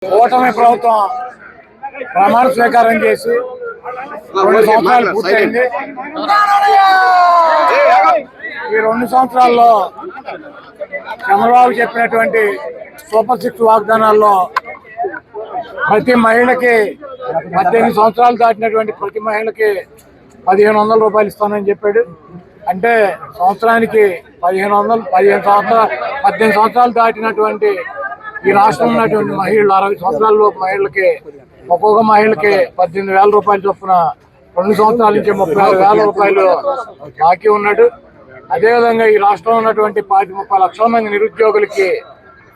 కూటమి ప్రభుత్వం ప్రమాణ స్వీకారం చేసి 2 సంవత్సరాలు పూర్తయింది. ఈ 2 సంవత్సరాల్లో చంద్రబాబు చెప్పినటువంటి సూపర్ 6 వాగ్దానాల్లో ప్రతి మహిళకి 18 సంవత్సరాలు దాటినటువంటి ప్రతి మహిళకి 1500 రూపాయలు ఇస్తానని చెప్పాడు. అంటే సంవత్సరానికి 18 సంవత్సరాలు దాటినటువంటి ఈ రాష్ట్రంలో ఉన్నటువంటి మహిళలు 60 సంవత్సరాల మహిళలకి ఒక్కొక్క మహిళకి 18,000 రూపాయలు చొప్పున 2 సంవత్సరాల నుంచి 36,000 రూపాయలు బాకీ ఉన్నాడు. అదేవిధంగా ఈ రాష్ట్రంలో ఉన్నటువంటి 30 లక్షల మంది నిరుద్యోగులకి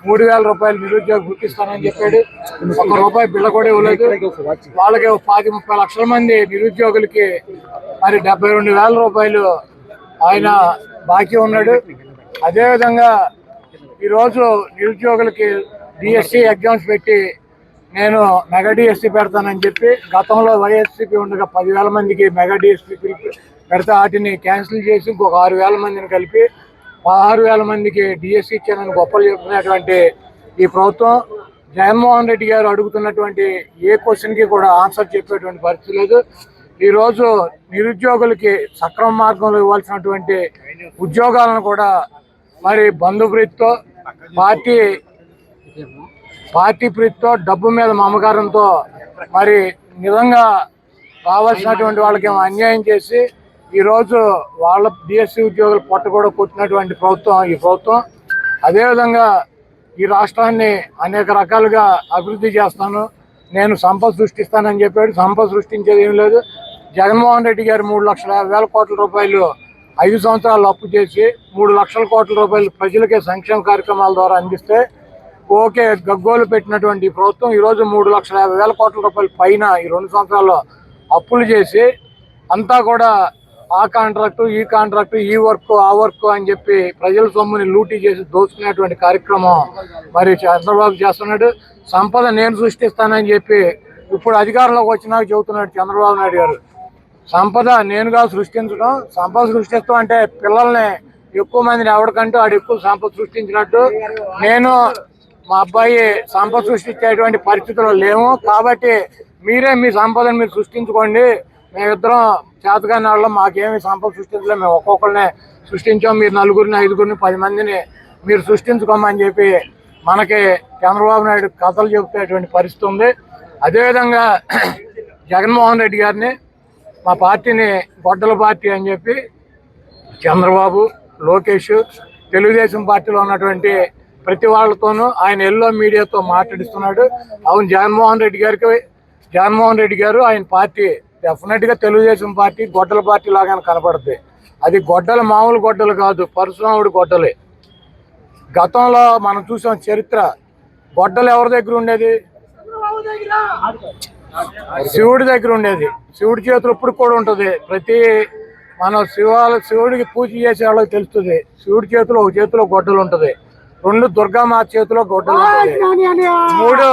3,000 రూపాయలు నిరుద్యోగ గుర్తిస్తానని చెప్పాడు. ₹1 బిళ్ళ కూడా ఇవ్వలేదు. వాళ్ళకి 30 లక్షల మంది నిరుద్యోగులకి మరి 72,000 రూపాయలు ఆయన బాకీ ఉన్నాడు. అదేవిధంగా ఈరోజు నిరుద్యోగులకి డిఎస్సి ఎగ్జామ్స్ పెట్టి నేను మెగా డిఎస్సి పెడతానని చెప్పి గతంలో వైఎస్సీపీ ఉండగా 10,000 మందికి మెగా డిఎస్సి పెడితే వాటిని క్యాన్సిల్ చేసి ఇంకొక 6,000 మందిని కలిపి 16,000 మందికి డిఎస్సి ఇచ్చానని గొప్పలు చెప్తున్నటువంటి ఈ ప్రభుత్వం జగన్మోహన్ రెడ్డి గారు అడుగుతున్నటువంటి ఏ క్వశ్చన్కి కూడా ఆన్సర్ చెప్పేటువంటి పరిస్థితి లేదు. ఈరోజు నిరుద్యోగులకి సక్రమ మార్గంలో ఇవ్వాల్సినటువంటి ఉద్యోగాలను కూడా మరి బంధుప్రీతితో పార్టీ ప్రీతితో డబ్బు మీద మమకారంతో మరి నిజంగా రావాల్సినటువంటి వాళ్ళకి అన్యాయం చేసి ఈరోజు వాళ్ళ డిఎస్సి ఉద్యోగులు పొట్ట కూడా కొట్టినటువంటి ప్రభుత్వం ఈ ప్రభుత్వం. అదేవిధంగా ఈ రాష్ట్రాన్ని అనేక రకాలుగా అభివృద్ధి చేస్తాను, నేను సంపద సృష్టిస్తానని చెప్పాడు. సంపద సృష్టించేది ఏం లేదు. జగన్మోహన్ రెడ్డి గారు 3,50,000 కోట్ల రూపాయలు 5 సంవత్సరాలు అప్పు చేసి 3 లక్షల కోట్ల రూపాయలు ప్రజలకే సంక్షేమ కార్యక్రమాల ద్వారా అందిస్తే ఓకే గగ్గోలు పెట్టినటువంటి ప్రభుత్వం ఈరోజు 3,50,000 కోట్ల రూపాయల పైన ఈ 2 సంవత్సరాల్లో అప్పులు చేసి అంతా కూడా ఆ కాంట్రాక్టు ఈ కాంట్రాక్టు ఈ వర్క్ ఆ వర్క్ అని చెప్పి ప్రజల సొమ్ముని లూటీ చేసి దోచుకునేటువంటి కార్యక్రమం మరి చంద్రబాబు చేస్తున్నాడు. సంపద నేను సృష్టిస్తానని చెప్పి ఇప్పుడు అధికారంలోకి వచ్చినాక చెబుతున్నాడు చంద్రబాబు నాయుడు గారు. సంపద నేనుగా సృష్టించడం, సంపద సృష్టిస్తాం అంటే పిల్లల్ని ఎక్కువ మందిని ఎవరికంటూ ఆడు ఎక్కువ సంపద సృష్టించినట్టు. నేను మా అబ్బాయి సంపద సృష్టించేటువంటి పరిస్థితుల్లో లేము కాబట్టి మీరే మీ సంపదను మీరు సృష్టించుకోండి, మేమిద్దరం చేతగాని వాళ్ళం, మాకేమి సంపద సృష్టించలేము, మేము ఒక్కొక్కరినే సృష్టించాం, మీరు 4, 5, 10 మందిని మీరు సృష్టించుకోమని చెప్పి మనకి చంద్రబాబు నాయుడు కథలు చెబుతున్నటువంటి పరిస్థితి ఉంది. అదేవిధంగా జగన్మోహన్ రెడ్డి గారిని మా పార్టీని గొడ్డల పార్టీ అని చెప్పి చంద్రబాబు, లోకేష్, తెలుగుదేశం పార్టీలో ఉన్నటువంటి ప్రతి వాళ్ళతోనూ ఆయన ఎల్లో మీడియాతో మాట్లాడిస్తున్నాడు. అవును, జగన్మోహన్ రెడ్డి గారు ఆయన పార్టీ డెఫినెట్గా తెలుగుదేశం పార్టీ గొడ్డల పార్టీ లాగానే కనపడుతుంది. అది గొడ్డలు మామూలు గొడ్డలు కాదు, పరశురాముడి గొడ్డలే. గతంలో మనం చూసాం చరిత్ర. గొడ్డలు ఎవరి దగ్గర ఉండేది? శివుడి దగ్గర ఉండేది. శివుడి చేతులు ఇప్పుడు కూడా ఉంటుంది. ప్రతి మనం శివుడికి పూజ చేసే వాళ్ళకి తెలుస్తుంది. శివుడి చేతిలో ఒక చేతిలో గొడ్డలు ఉంటుంది, 2 దుర్గామాత చేతిలో గొడ్డలు ఉంటుంది, 3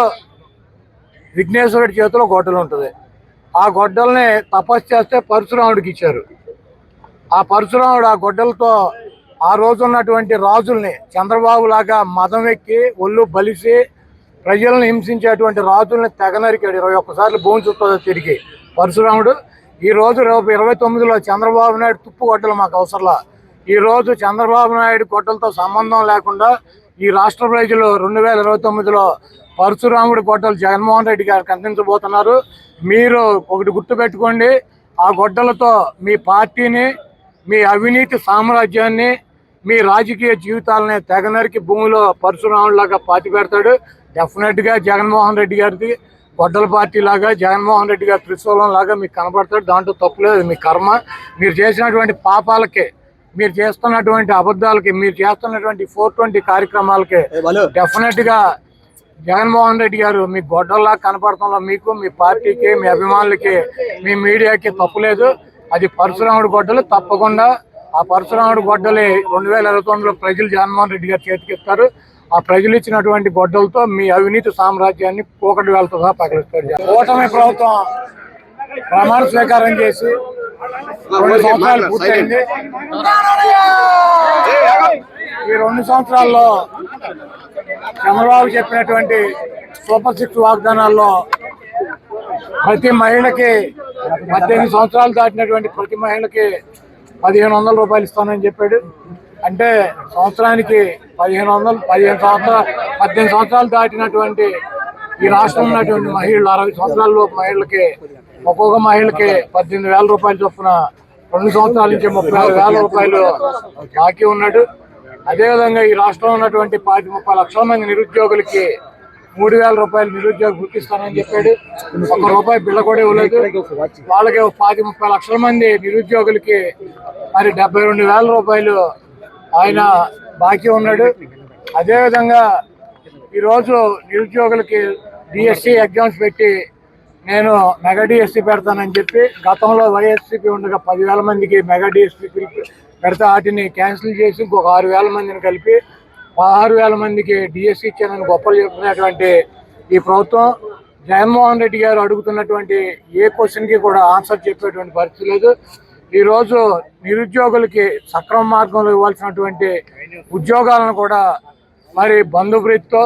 విఘ్నేశ్వరుడి చేతిలో గొడ్డలు ఉంటుంది. ఆ గొడ్డల్ని తపస్సు చేస్తే పరశురాముడికి ఇచ్చారు. ఆ పరశురాముడు ఆ గొడ్డలతో ఆ రోజు ఉన్నటువంటి రాజుల్ని చంద్రబాబు లాగా మదం ఎక్కి ఒళ్ళు బలిసి ప్రజలను హింసించేటువంటి రాజుల్ని తెగనరికాడు. 21 సార్లు భూమి చుట్టూ తిరిగి పరశురాముడు. ఈ రోజు 29లో చంద్రబాబు నాయుడు తుప్పు గొడ్డలు మాకు అవసరంలా. ఈ రోజు చంద్రబాబు నాయుడు గొడ్డలతో సంబంధం లేకుండా ఈ రాష్ట్ర ప్రజలు 2029లో పరశురాముడి గొడ్డలు జగన్మోహన్ రెడ్డి గారికి అందించబోతున్నారు. మీరు ఒకటి గుర్తుపెట్టుకోండి, ఆ గొడ్డలతో మీ పార్టీని, మీ అవినీతి సామ్రాజ్యాన్ని, మీ రాజకీయ జీవితాలని తెగనరికి భూమిలో పరశురాముడిలాగా పాతి పెడతాడు. డెఫినెట్గా జగన్మోహన్ రెడ్డి గారిది గొడ్డల పార్టీ లాగా, జగన్మోహన్ రెడ్డి గారి త్రిశూలం లాగా మీకు కనపడతాడు. దాంట్లో తప్పులేదు. మీ కర్మ, మీరు చేసినటువంటి పాపాలకి, మీరు చేస్తున్నటువంటి అబద్ధాలకి, మీరు చేస్తున్నటువంటి 420 కార్యక్రమాలకి డెఫినెట్గా జగన్మోహన్ రెడ్డి గారు మీ గొడ్డల్లా కనపడటంలో మీకు, మీ పార్టీకి, మీ అభిమానులకి, మీ మీడియాకి తప్పులేదు. అది పరశురాముడి గొడ్డలు. తప్పకుండా ఆ పరశురాముడి గొడ్డలి 2029లో ప్రజలు జగన్మోహన్ రెడ్డి గారు చేతికిస్తారు. ఆ ప్రజలు ఇచ్చినటువంటి గొడ్డలతో మీ అవినీతి సామ్రాజ్యాన్ని పోకటి వేలతో సహా పగలిస్తారు. కూటమి ప్రభుత్వం ప్రమాణ స్వీకారం చేసి 2 సంవత్సరాలు పూర్తయింది. ఈ 2 సంవత్సరాల్లో చంద్రబాబు చెప్పినటువంటి సూపర్ 6 వాగ్దానాల్లో ప్రతి మహిళకి 18 సంవత్సరాలు దాటినటువంటి ప్రతి మహిళకి 1500 రూపాయలు ఇస్తానని చెప్పాడు. అంటే సంవత్సరానికి 18 సంవత్సరాలు దాటినటువంటి ఈ రాష్ట్రం ఉన్నటువంటి మహిళలు 60 సంవత్సరాలలోపు మహిళలకి ఒక్కొక్క మహిళకి 18,000 రూపాయలు చొప్పున 2 సంవత్సరాల నుంచి 36,000 రూపాయలు బాకీ ఉన్నాడు. అదేవిధంగా ఈ రాష్ట్రంలో ఉన్నటువంటి 30 లక్షల మంది నిరుద్యోగులకి 3,000 రూపాయలు నిరుద్యోగ గుర్తిస్తానని చెప్పాడు. ₹1 బిళ్ళ కూడా ఇవ్వలేదు. వాళ్ళకి 30 లక్షల మంది నిరుద్యోగులకి మరి 72,000 రూపాయలు ఆయన బాకీ ఉన్నాడు. అదేవిధంగా ఈరోజు నిరుద్యోగులకి డిఎస్సి ఎగ్జామ్స్ పెట్టి నేను మెగా డిఎస్సి పెడతానని చెప్పి గతంలో వైఎస్సీపీ ఉండగా 10,000 మందికి మెగా డిఎస్సి పెడితే వాటిని క్యాన్సిల్ చేసి ఇంకొక 6,000 మందిని కలిపి 16,000 మందికి డిఎస్సి ఇచ్చానని గొప్పలు చెప్తున్నటువంటి ఈ ప్రభుత్వం జగన్మోహన్ రెడ్డి గారు అడుగుతున్నటువంటి ఏ క్వశ్చన్కి కూడా ఆన్సర్ చెప్పేటువంటి పరిస్థితి లేదు. ఈరోజు నిరుద్యోగులకి సక్రమ మార్గంలో ఇవ్వాల్సినటువంటి ఉద్యోగాలను కూడా మరి బంధుప్రీతితో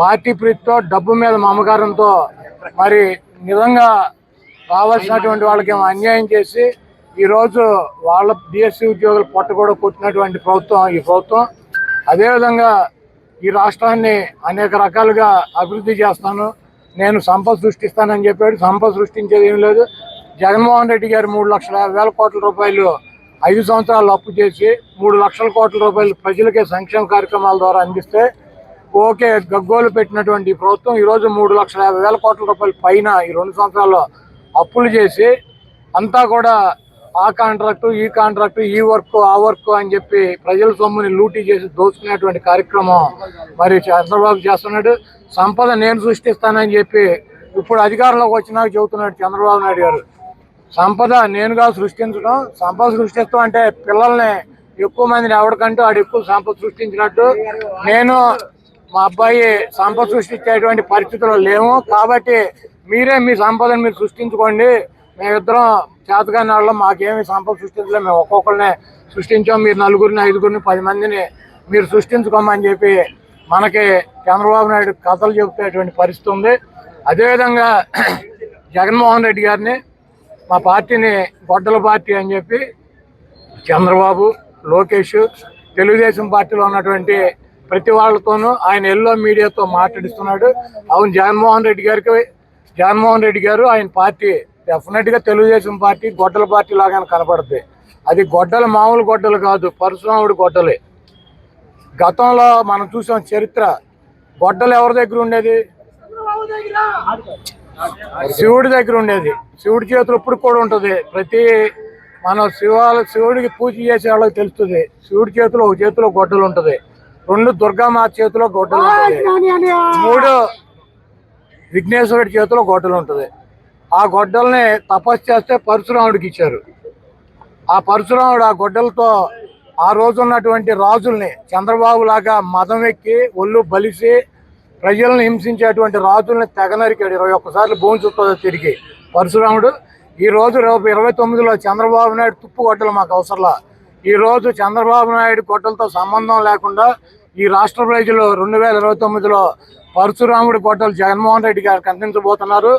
పార్టీ ప్రీతితో డబ్బు మీద మమకారంతో మరి నిజంగా కావాల్సినటువంటి వాళ్ళకి అన్యాయం చేసి ఈరోజు వాళ్ళ డిఎస్సి ఉద్యోగులు పొట్ట కూడా కొట్టినటువంటి ప్రభుత్వం ఈ ప్రభుత్వం. అదేవిధంగా ఈ రాష్ట్రాన్ని అనేక రకాలుగా అభివృద్ధి చేస్తాను, నేను సంపద సృష్టిస్తానని చెప్పాడు. సంపద సృష్టించేది ఏం లేదు. జగన్మోహన్ రెడ్డి గారు 3,50,000 కోట్ల రూపాయలు 5 సంవత్సరాలు అప్పు చేసి 3 లక్షల కోట్ల రూపాయలు ప్రజలకే సంక్షేమ కార్యక్రమాల ద్వారా అందిస్తే ఓకే గగ్గోలు పెట్టినటువంటి ప్రభుత్వం ఈరోజు 3,50,000 కోట్ల రూపాయల పైన ఈ 2 సంవత్సరాల్లో అప్పులు చేసి అంతా కూడా ఆ కాంట్రాక్టు ఈ కాంట్రాక్టు ఈ వర్క్ ఆ వర్క్ అని చెప్పి ప్రజల సొమ్ముని లూటీ చేసి దోచుకునేటువంటి కార్యక్రమం మరి చంద్రబాబు చేస్తున్నాడు. సంపద నేను సృష్టిస్తానని చెప్పి ఇప్పుడు అధికారంలోకి వచ్చినాక చెబుతున్నాడు చంద్రబాబు నాయుడు గారు. సంపద నేనుగా సృష్టించడం, సంపద సృష్టిస్తాం అంటే పిల్లల్ని ఎక్కువ మందిని ఎవరికంటూ ఆడు ఎక్కువ సంపద సృష్టించినట్టు నేను మా అబ్బాయి సంపద సృష్టించేటువంటి పరిస్థితుల్లో లేము. కాబట్టి మీరే మీ సంపదను మీరు సృష్టించుకోండి, మేమిద్దరం చేతగాని వాళ్ళం, మాకేమి సంపద సృష్టించలేము, మేము ఒక్కొక్కరినే సృష్టించాం, మీరు 4గురిని 5గురిని 10 మందిని మీరు సృష్టించుకోమని చెప్పి మనకి చంద్రబాబు నాయుడు కథలు చెబుతున్నటువంటి పరిస్థితి ఉంది. అదేవిధంగా జగన్మోహన్ రెడ్డి గారిని మా పార్టీని గొడ్డల పార్టీ అని చెప్పి చంద్రబాబు, లోకేష్, తెలుగుదేశం పార్టీలో ఉన్నటువంటి ప్రతి వాళ్ళతోనూ ఆయన ఎల్లో మీడియాతో మాట్లాడిస్తున్నాడు. అవును, జగన్మోహన్ రెడ్డి గారు ఆయన పార్టీ డెఫినెట్గా తెలుగుదేశం పార్టీ గొడ్డల పార్టీ లాగానే కనపడుతుంది. అది గొడ్డలు మామూలు గొడ్డలు కాదు, పరశురాముడి గొడ్డలే. గతంలో మనం చూసాం చరిత్ర. గొడ్డలు ఎవరి దగ్గర ఉండేది? శివుడి దగ్గర ఉండేది. శివుడి చేతులు ఇప్పుడు కూడా ఉంటుంది. ప్రతి మన శివుడికి పూజ చేసే వాళ్ళకి తెలుస్తుంది. శివుడి చేతిలో ఒక చేతిలో గొడ్డలు ఉంటుంది, 2 దుర్గామాత చేతిలో గొడ్డలు ఉంటుంది, 3 విఘ్నేశ్వరుడి చేతిలో గొడ్డలు ఉంటుంది. ఆ గొడ్డల్ని తపస్సు చేస్తే పరశురాముడికి ఇచ్చారు. ఆ పరశురాముడు ఆ గొడ్డలతో ఆ రోజు ఉన్నటువంటి రాజుల్ని చంద్రబాబు లాగా మదం ఎక్కి ఒళ్ళు బలిసి ప్రజలను హింసించేటువంటి రాజుల్ని తెగనరికాడు. 21 సార్లు భూమి చుట్టూ తిరిగి పరశురాముడు. ఈ రోజు 29లో చంద్రబాబు నాయుడు తుప్పు గొడ్డలు మాకు అవసరంలా. ఈ రోజు చంద్రబాబు నాయుడు గొడ్డలతో సంబంధం లేకుండా ఈ రాష్ట్ర ప్రజలు 2029లో పరశురాముడి గొడ్డలు జగన్మోహన్ రెడ్డి గారికి అందించబోతున్నారు.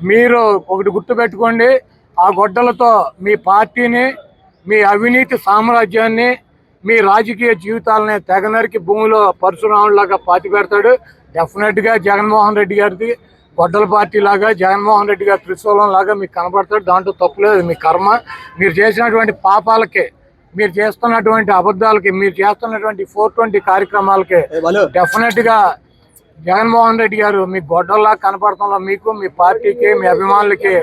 మీరు ఒకటి గుర్తుపెట్టుకోండి, ఆ గొడ్డలతో మీ పార్టీని, మీ అవినీతి సామ్రాజ్యాన్ని, మీ రాజకీయ జీవితాలని తెగనరికి భూమిలో పరశురాముడిలాగా పాతి పెడతాడు. డెఫినెట్గా జగన్మోహన్ రెడ్డి గారిది గొడ్డల పార్టీ లాగా, జగన్మోహన్ రెడ్డి గారి త్రిశూలం లాగా మీకు కనపడతాడు. దాంట్లో తప్పులేదు, మీ కర్మ. మీరు చేసినటువంటి పాపాలకి, మీరు చేస్తున్నటువంటి అబద్ధాలకి, మీరు చేస్తున్నటువంటి 420 కార్యక్రమాలకి డెఫినెట్గా జగన్మోహన్ రెడ్డి గారు మీ గొడ్డల్లా కనపడటంలో మీకు, మీ పార్టీకి, మీ అభిమానులకి,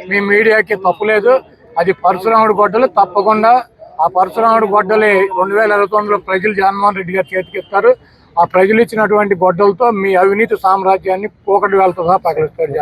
మీ మీడియాకి తప్పులేదు. అది పరశురాముడి గొడ్డలు. తప్పకుండా ఆ పరశురాముడి గొడ్డలి 2029లో ప్రజలు జగన్మోహన్ రెడ్డి గారు చేతికిస్తారు. ఆ ప్రజలు ఇచ్చినటువంటి గొడ్డలతో మీ అవినీతి సామ్రాజ్యాన్ని పోకటి వేలతో సహా పగలిస్తాడు.